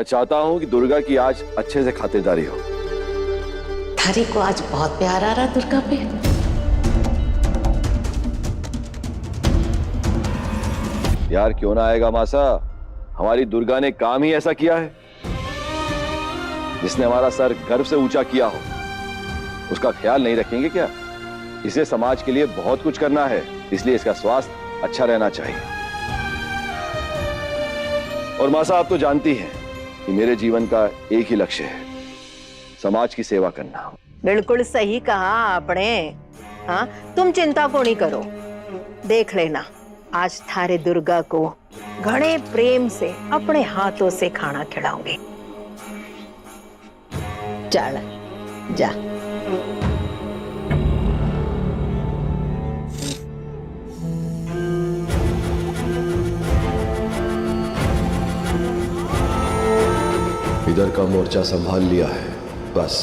मैं चाहता हूं कि दुर्गा की आज अच्छे से खातिरदारी हो। थारी को आज बहुत प्यार आ रहा दुर्गा पे। यार क्यों ना आएगा मासा, हमारी दुर्गा ने काम ही ऐसा किया है जिसने हमारा सर गर्व से ऊंचा किया हो। उसका ख्याल नहीं रखेंगे क्या? इसे समाज के लिए बहुत कुछ करना है, इसलिए इसका स्वास्थ्य अच्छा रहना चाहिए। और मासा आप तो जानती हैं कि मेरे जीवन का एक ही लक्ष्य है, समाज की सेवा करना। बिल्कुल सही कहा आपने। हाँ, तुम चिंता को नहीं करो, देख लेना आज थारे दुर्गा को घणे प्रेम से अपने हाथों से खाना खिलाऊंगी। चल जा। इधर का मोर्चा संभाल लिया है, बस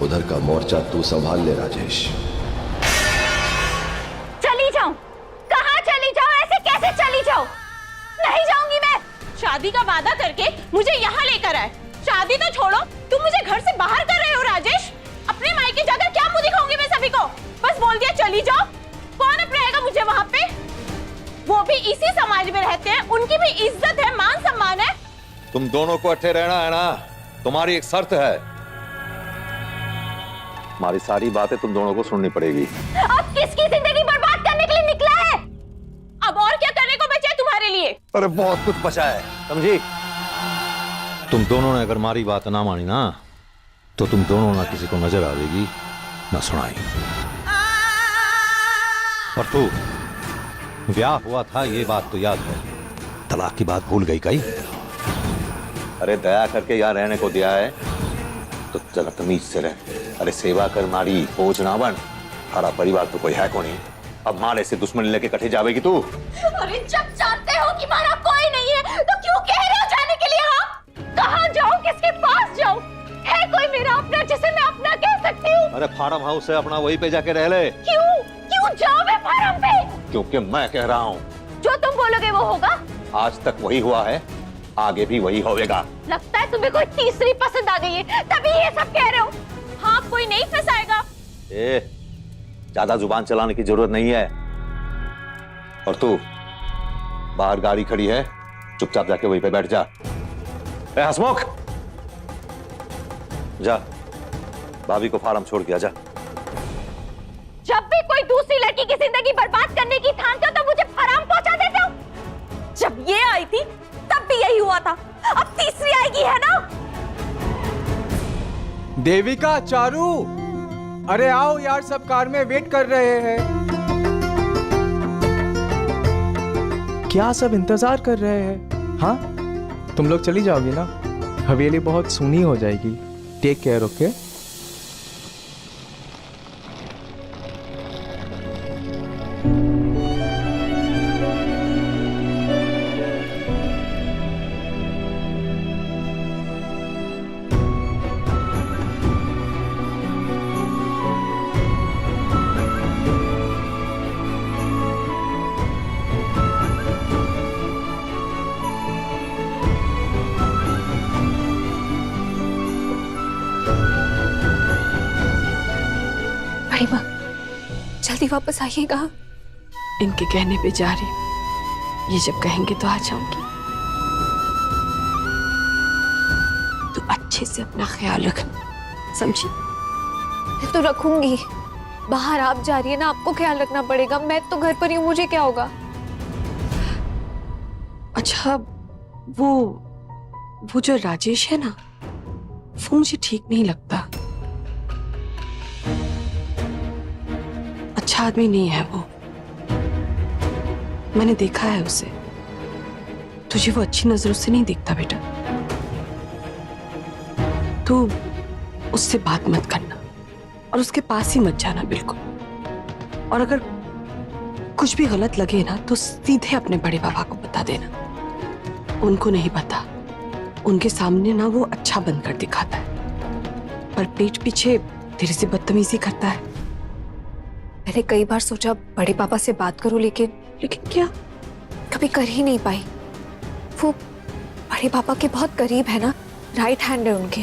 उधर का मोर्चा तू संभाल ले राजेश। चली जाऊं? कहाँ चली जाऊं? ऐसे कैसे चली जाऊं? नहीं जाऊंगी मैं। शादी का वादा करके मुझे यहाँ लेकर आए। शादी तो छोड़ो, तुम मुझे घर से बाहर कर रहे हो राजेश। अपने मायके जाकर क्या मुंह दिखाऊंगी मैं सभी को? बस बोल दिया चली जाओ। कौन अपनाएगा मुझे वहाँ पे? वो भी इसी समाज में रहते हैं, उनकी भी इज्जत है, मान सम्मान है। तुम दोनों को अट्ठे रहना है ना, तुम्हारी एक शर्त है। हमारी सारी बातें तुम दोनों को सुननी पड़ेगी। अब किसकी जिंदगी बर्बाद करने के लिए निकला है? अब और क्या करने को बचा है तुम्हारे लिए? अरे बहुत कुछ बचा है, समझी? तुम दोनों ने अगर हमारी बात ना मानी ना, तो तुम दोनों ना किसी को नजर आवेगी ना सुनाई। और तू ब्याह हुआ था ये बात तो याद है, तलाक की बात भूल गई कहीं? अरे दया करके यहाँ रहने को दिया है तो जरा तमीज से रह। अरे सेवा कर मारी, बोझ ना बन। हमारा परिवार तो कोई है को नहीं, अब मारे से दुश्मनी लेके कटे जावेगी तू? अरे जब जानते हो कि मारा कोई नहीं है तो क्यों कह रहे हो जाने के लिए? हाँ, कहाँ जाऊँ, किसके पास जाऊँ? है कोई मेरा अपना जिसे मैं अपना कह सकती हूँ? अरे फार्म हाउस है अपना, वहीं पे जाके रह ले। क्यों जाऊँ मैं फार्म पे? क्योंकि मैं कह रहा हूँ जो तुम बोलोगे वो होगा। आज तक वही हुआ है, आगे भी वही होगा। लगता है तुम्हें कोई तीसरी पसंद आ गई है, तभी ये सब कह रहे हो। हाँ, कोई नहीं फंसाएगा। ज्यादा जुबान चलाने की जरूरत नहीं है। और तू बाहर गाड़ी खड़ी है, चुपचाप जाके वहीं पे बैठ जा। हसमुख, जा भाभी को फार्म छोड़ के आ जा। जब भी कोई दूसरी लड़की की जिंदगी बर्बाद करने की ठानते हो तो मुझे फराम पहुंचा देते हो। जब ये आई थी तब भी यही हुआ था, अब तीसरी आएगी, है ना? देविका, चारू, अरे आओ यार, सब कार में वेट कर रहे हैं। क्या सब इंतजार कर रहे हैं? हाँ, तुम लोग चली जाओगी ना, हवेली बहुत सूनी हो जाएगी। Take care, okay? बड़ी माँ, जल्दी वापस आइएगा। इनके कहने पे जा रही हूँ, ये जब कहेंगे तो आ जाऊंगी। तो अच्छे से अपना ख्याल रखना, समझी? मैं तो रखूंगी। बाहर आप जा रही है ना, आपको ख्याल रखना पड़ेगा। मैं तो घर पर ही हूँ, मुझे क्या होगा? अच्छा, वो जो राजेश है ना, वो मुझे ठीक नहीं लगता। अच्छा आदमी नहीं है वो, मैंने देखा है उसे। तुझे वो अच्छी नजरों से नहीं दिखता बेटा। तू उससे बात मत करना और उसके पास ही मत जाना बिल्कुल। और अगर कुछ भी गलत लगे ना तो सीधे अपने बड़े पापा को बता देना। उनको नहीं पता, उनके सामने ना वो अच्छा बनकर दिखाता है, पर पीठ पीछे तेरे से बदतमीजी करता है। मैंने कई बार सोचा बड़े पापा से बात करूं, लेकिन क्या? कभी कर ही नहीं पाई। वो बड़े पापा के बहुत करीब है ना, राइट हैंड है उनके।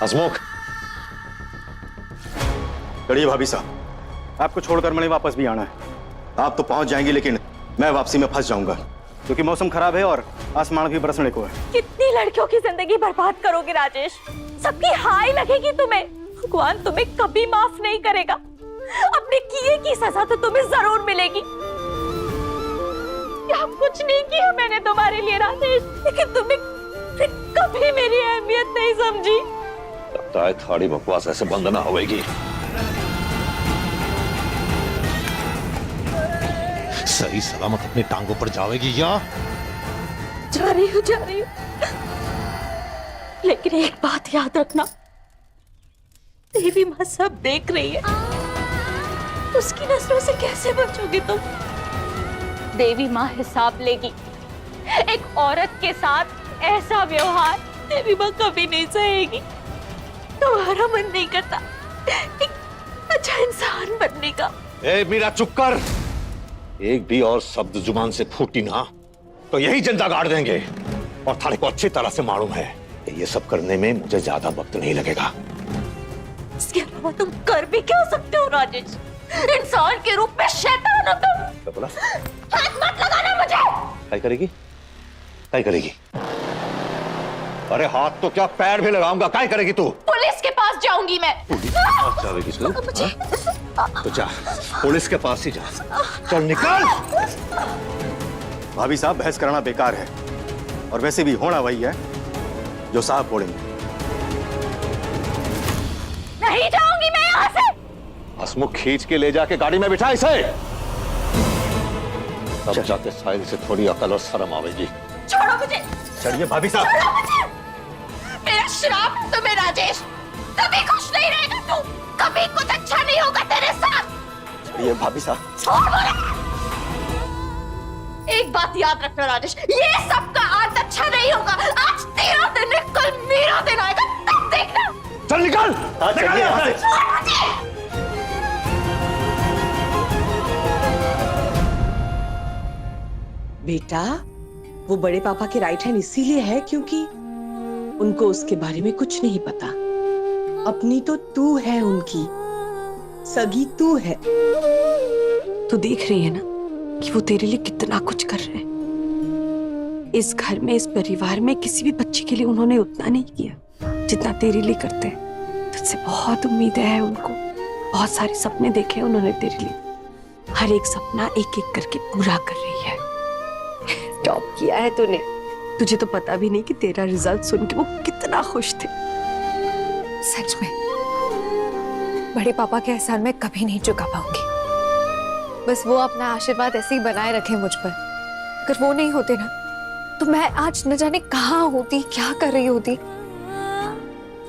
हसमुख, कड़िए भाभी साहब, आपको छोड़कर मैंने वापस भी आना है। आप तो पहुंच जाएंगी लेकिन मैं वापसी में फंस जाऊंगा क्योंकि मौसम खराब है और आसमान भी बरसने को है। कितनी लड़कियों की जिंदगी बर्बाद करोगे राजेश? सबकी हाय लगेगी तुम्हें। भगवान तुम्हें कभी माफ नहीं करेगा। अपने किए की सजा तो तुम्हें जरूर मिलेगी। क्या कुछ नहीं किया मैंने तुम्हारे लिए राजेश, लेकिन तुमने कभी मेरी अहमियत नहीं समझी। लगता है थाड़ी बकवास ऐसे बंद ना होगी। सही सलामत अपनी टांगों पर जाओगी या? जा रही हूँ लेकिन एक बात याद रखना, देवी माँ सब देख रही है। उसकी नजरों से कैसे बचोगे तुम? देवी माँ हिसाब लेगी। एक औरत के साथ ऐसा व्यवहार देवी माँ कभी नहीं सहेगी। तुम्हारा मन नहीं करता एक अच्छा इंसान बनने का? ए मीरा, चुप कर। एक भी और शब्द जुबान से फूटी ना तो यही जिंदा गाड़ देंगे। और थाने को अच्छी तरह से मालूम है कि ये सब करने में मुझे ज्यादा वक्त नहीं लगेगा। इसके अलावा तुम कर भी क्या सकते हो राजेश? इंसान के रूप में शैतान हो तुम। क्या बोला? हाथ मत लगाना मुझे। क्या करेगी? क्या करेगी? अरे हाथ तो क्या पैर भी लगाऊंगा। क्या करेगी तू? पुलिस के पास जाऊंगी मैं। जाएगी तू? तो जा, पुलिस के पास ही जा। चल निकल। भाभी साहब, बहस करना बेकार है और वैसे भी होना वही है जो साहब बोलेंगे। नहीं जाऊंगी मैं यहाँ से। हसमुख, खींच के ले जाके गाड़ी में बिठा इसे। तब जाके साहिल से थोड़ी अकल और शर्म आवेगी। छोड़ो मुझे। चलिए भाभी साहब। छोड़ो मुझे। मेरा श्राप है तुम्हें राजेश। कभी खुश नहीं रहेगा तू। कभी कुछ अच्छा नहीं होगा तेरे साथ। चलिए भाभी साहब। छोड़ मुझे। एक बात याद रखना राजेश, ये सबका आज अच्छा नहीं होगा। आज तेरा दिन है, कल मेरा दिन आएगा, तब देखना। चल निकल। चलिए यहाँ से। छोड़ मुझे। बेटा, वो बड़े पापा के राइट हैंड इसीलिए है क्योंकि उनको उसके बारे में कुछ नहीं पता। अपनी तो तू है, उनकी सगी तू है। तू देख रही है ना कि वो तेरे लिए कितना कुछ कर रहे हैं। इस घर में, इस परिवार में किसी भी बच्चे के लिए उन्होंने उतना नहीं किया जितना तेरे लिए करते हैं। तुझसे बहुत उम्मीदें हैं उनको। बहुत सारे सपने देखे हैं उन्होंने तेरे लिए। हर एक सपना एक एक करके पूरा कर रही है। टॉप किया है तूने। तुझे तो पता भी नहीं कि तेरा रिजल्ट सुन के वो कितना खुश थे। सच में बड़े पापा के एहसान मैं कभी नहीं चुका पाऊंगी। बस वो अपना आशीर्वाद ऐसे ही बनाए रखें मुझ पर। अगर वो नहीं होते ना तो मैं आज न जाने कहाँ होती, क्या कर रही होती।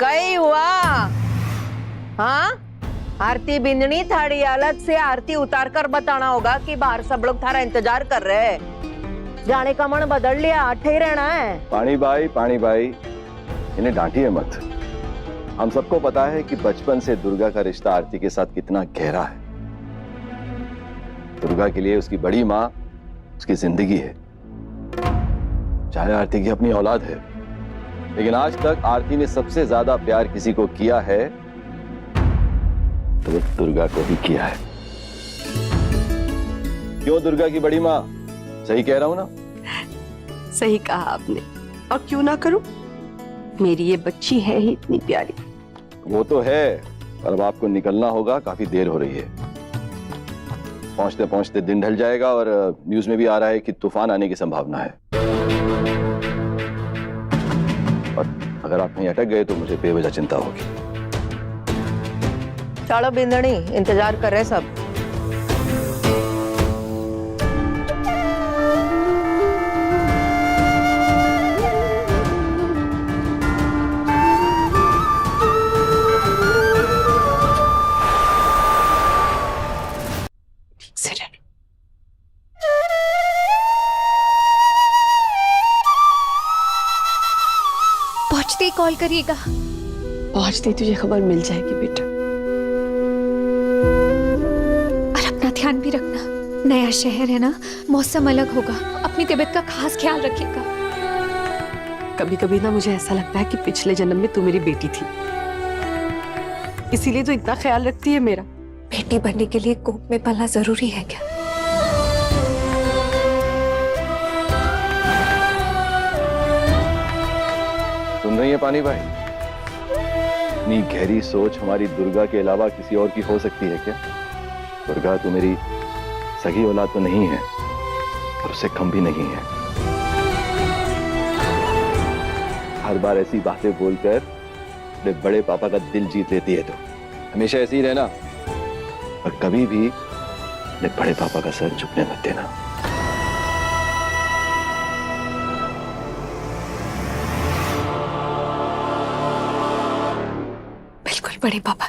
कई हुआ? हाँ, आरती बिंदनी थाड़ी हालत से आरती उतार कर बताना होगा कि बाहर सब लोग थारा इंतजार कर रहे हैं। जाने का मन बदल लिया, आठे ही रहना है। पानी भाई, इन्हें डांटिए मत। हम सबको पता है कि बचपन से दुर्गा का रिश्ता आरती के साथ कितना गहरा है। दुर्गा के लिए उसकी बड़ी माँ उसकी जिंदगी है, चाहे आरती की अपनी औलाद है। लेकिन आज तक आरती ने सबसे ज्यादा प्यार किसी को किया है तो वो दुर्गा को ही किया है। क्यों दुर्गा की बड़ी माँ? सही कह रहा हूं ना? सही कहा आपने। और क्यों ना करूं? मेरी ये बच्ची है ही इतनी प्यारी। वो तो है, पर अब आपको निकलना होगा, काफी देर हो रही है। पहुंचते पहुंचते दिन ढल जाएगा और न्यूज में भी आ रहा है कि तूफान आने की संभावना है। और अगर आप कहीं अटक गए तो मुझे बेवजह चिंता होगी। चलो बिंदनी, इंतजार कर रहे सब। पहुंचते ही कॉल करिएगा। पहुंचते ही तुझे खबर मिल जाएगी बेटा। और अपना ध्यान भी रखना। नया शहर है ना, मौसम अलग होगा, अपनी तबीयत का खास ख्याल रखिएगा। कभी कभी ना मुझे ऐसा लगता है कि पिछले जन्म में तू मेरी बेटी थी, इसीलिए तो इतना ख्याल रखती है मेरा। बेटी बनने के लिए कोख में पलना जरूरी है क्या? सुन रही है पानी भाई? इतनी गहरी सोच हमारी दुर्गा के अलावा किसी और की हो सकती है क्या? दुर्गा तो मेरी सगी औलाद तो नहीं है और उससे कम भी नहीं है। हर बार ऐसी बातें बोलकर अपने बड़े पापा का दिल जीत लेती है। तो हमेशा ऐसे ही रहना और कभी भी अपने बड़े पापा का सर झुकने मत देना। बिल्कुल बड़े पापा,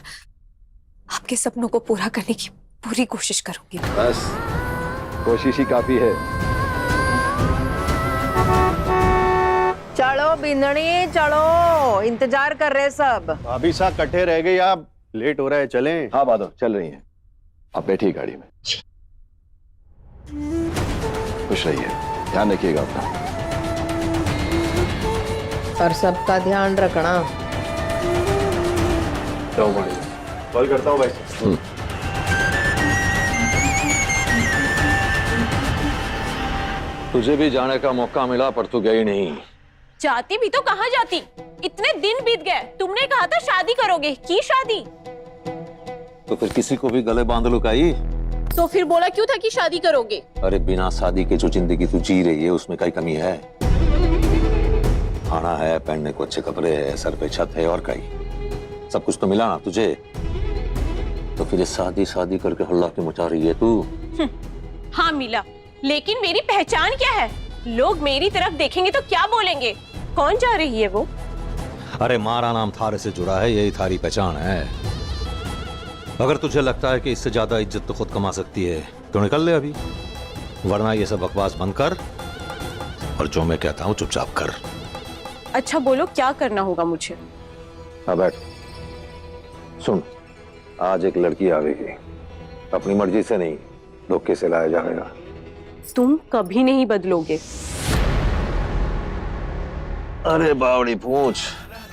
आपके सपनों को पूरा करने की पूरी कोशिश करूंगी। बस कोशिश ही काफी है। चलो बिंदनी चलो, इंतजार कर रहे सब। भाभी साहब कट्ठे रह गए, आप लेट हो रहा है, चलें। हाँ माधव चल रही हैं, आप बैठिए गाड़ी में। खुश रहिए, ध्यान रखिएगा अपना और सबका ध्यान रखना। कॉल करता हूँ भाई। तुझे भी जाने का मौका मिला पर तू गई नहीं। जाती भी तो कहाँ जाती, इतने दिन बीत गए। तुमने कहा था शादी करोगे, की शादी? तो फिर किसी को भी गले बांध लुकाई? तो फिर बोला क्यों था कि शादी करोगे? अरे बिना शादी के जो जिंदगी तू जी रही है उसमें कई कमी है। खाना है, पहनने को अच्छे कपड़े है, सर पे छत है, और कई सब कुछ तो मिला ना तुझे। तो फिर शादी शादी करके हल्ला क्यों मचा रही है तू? हाँ मिला, लेकिन मेरी पहचान क्या है? लोग मेरी तरफ देखेंगे तो क्या बोलेंगे? कौन जा रही है वो? अरे मारा नाम थारे से जुड़ा है, यही थारी पहचान है। अगर तुझे लगता है कि इससे ज्यादा इज्जत तो खुद कमा सकती है तो निकल ले अभी, वरना ये सब बकवास बंद कर और जो मैं कहता हूँ चुपचाप कर। अच्छा बोलो, क्या करना होगा मुझे? हाँ बैठ। सुन, आज एक लड़की आवेगी, अपनी मर्जी से नहीं धोखे से लाया जाएगा। तुम कभी नहीं बदलोगे। अरे बावड़ी पूछ,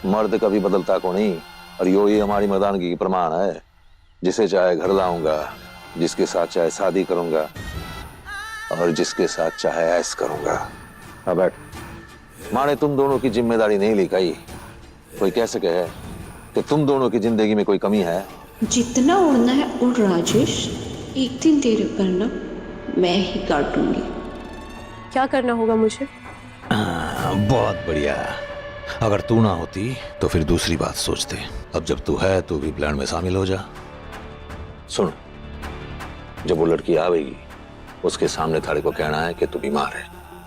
मर्द कभी बदलता को नहीं, और यो ही हमारी मर्दानगी की प्रमाण है। जिसे चाहे घर लाऊंगा, जिसके साथ चाहे शादी करूंगा, और जिसके साथ चाहे ऐश करूंगा। हाँ बैठ। माँ ने तुम दोनों की जिम्मेदारी नहीं ली कही, कोई कैसे कहे कि तुम दोनों की जिंदगी में कोई कमी है? जितना उड़ना है उड़ राजेश, एक दिन तेरे पर ना मैं ही काटूंगी। क्या करना होगा मुझे? बहुत बढ़िया। अगर तू ना होती तो फिर दूसरी बात सोचते। अब जब तू है तो भी प्लान में शामिल हो जा। सुन, जब वो लड़की आवेगी उसके सामने थारे को कहना है कि तू बीमार है।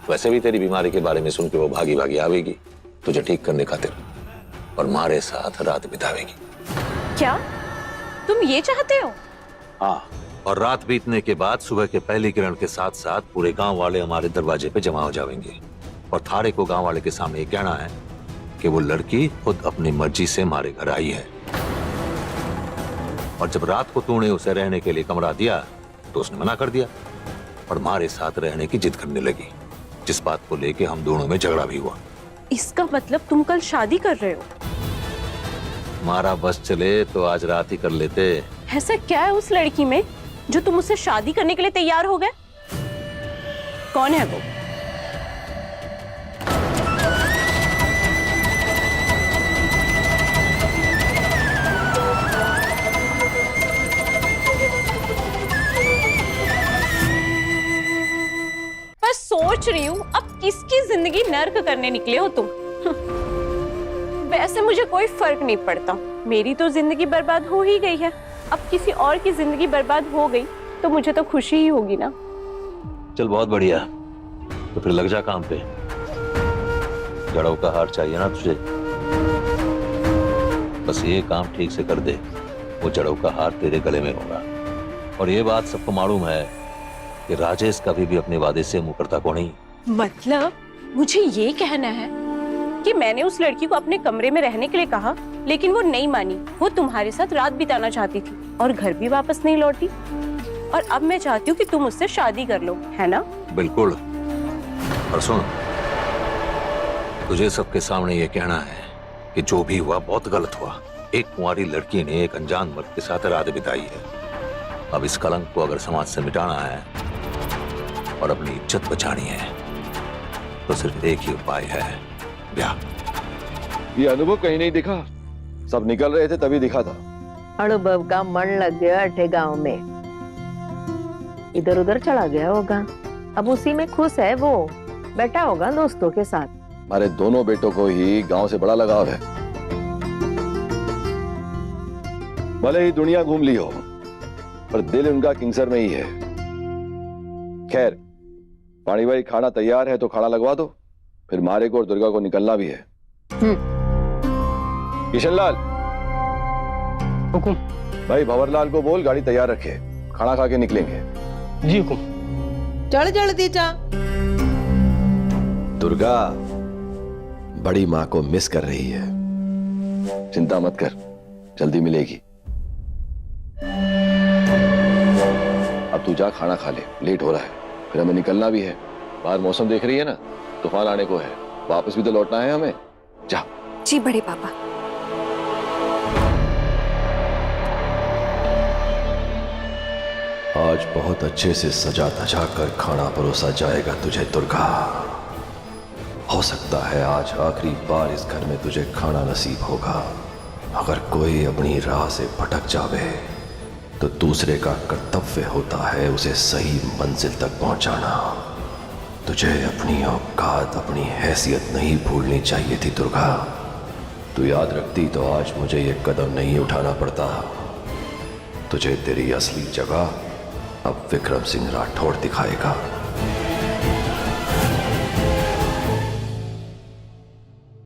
वैसे भी तेरी बीमारी के बारे में सुन के वो भागी भागी आवेगी तुझे ठीक करने खातिर, और मारे साथ रात बितावेगी। क्या तुम ये चाहते हो? हाँ, और रात बीतने के बाद सुबह के पहली किरण के साथ साथ पूरे गांव वाले हमारे दरवाजे पे जमा हो जाएंगे, और थारे को गांव वाले के सामने ये कहना है कि वो लड़की खुद अपनी मर्जी से हमारे घर आई है, और जब रात को तूने उसे रहने के लिए कमरा दिया तो उसने मना कर दिया और हमारे साथ रहने की जिद करने लगी, जिस बात को लेके हम दोनों में झगड़ा भी हुआ। इसका मतलब तुम कल शादी कर रहे हो? हमारा बस चले तो आज रात ही कर लेते। ऐसा क्या है उस लड़की में जो तुम उससे शादी करने के लिए तैयार हो गए? कौन है वो? मैं सोच रही हूँ अब किसकी जिंदगी नर्क करने निकले हो तुम। वैसे मुझे कोई फर्क नहीं पड़ता, मेरी तो जिंदगी बर्बाद हो ही गई है। अब किसी और की जिंदगी बर्बाद हो गई तो मुझे तो खुशी ही होगी ना। चल बहुत बढ़िया, तो फिर लग जा काम पे। जड़ों का हार चाहिए ना तुझे, बस ये काम ठीक से कर दे, वो जड़ों का हार तेरे गले में होगा। और ये बात सबको मालूम है कि राजेश कभी भी अपने वादे से मुंह करता को नहीं। मतलब मुझे ये कहना है कि मैंने उस लड़की को अपने कमरे में रहने के लिए कहा, लेकिन वो नहीं मानी। वो तुम्हारे साथ रात बिताना चाहती थी और घर भी वापस नहीं लौटी। और अब मैं चाहती हूँ कि तुम उससे शादी कर लो, है ना? बिल्कुल। और सुन, तुझे सबके सामने ये कहना है कि जो भी हुआ बहुत गलत हुआ। एक कुंवारी लड़की ने एक अनजान मर्द के साथ रात बिताई है। अब इस कलंक को अगर समाज से मिटाना है और अपनी इज्जत बचानी है तो सिर्फ एक ही उपाय है, ब्याह। ये अनुभव कहीं नहीं दिखा, सब निकल रहे थे तभी दिखा था। अनुभव का मन लग गया अठे गांव में, इधर उधर चला गया होगा, अब उसी में खुश है वो, बैठा होगा दोस्तों के साथ। हमारे दोनों बेटों को ही गांव से बड़ा लगाव है। भले ही दुनिया घूम ली हो पर दिल उनका किंगसर में ही है। खैर, पानी भाई खाना तैयार है तो खाना लगवा दो, फिर मारे को और दुर्गा को निकलना भी है। किशनलाल, हुकुम। भाई भंवरलाल को बोल गाड़ी तैयार रखे, खाना खा के निकलेंगे। जी हुकुम। चल जल्दी जा। दुर्गा बड़ी माँ को मिस कर रही है, चिंता मत कर, जल्दी मिलेगी। अब तू जा खाना खा ले, लेट हो रहा है, फिर हमें निकलना भी है। बाहर मौसम देख रही है ना, तूफान आने को है, वापस भी तो लौटना है हमें। जा। जी बड़े पापा। आज बहुत अच्छे से सजा धजा कर खाना परोसा जाएगा तुझे दुर्गा। हो सकता है आज आखिरी बार इस घर में तुझे खाना नसीब होगा। अगर कोई अपनी राह से भटक जावे तो दूसरे का कर्तव्य होता है उसे सही मंजिल तक पहुंचाना। तुझे अपनी औकात, अपनी हैसियत नहीं भूलनी चाहिए थी दुर्गा। तू याद रखती तो आज मुझे ये कदम नहीं उठाना पड़ता। तुझे तेरी असली जगह अब विक्रम सिंह राठौड़ दिखाएगा।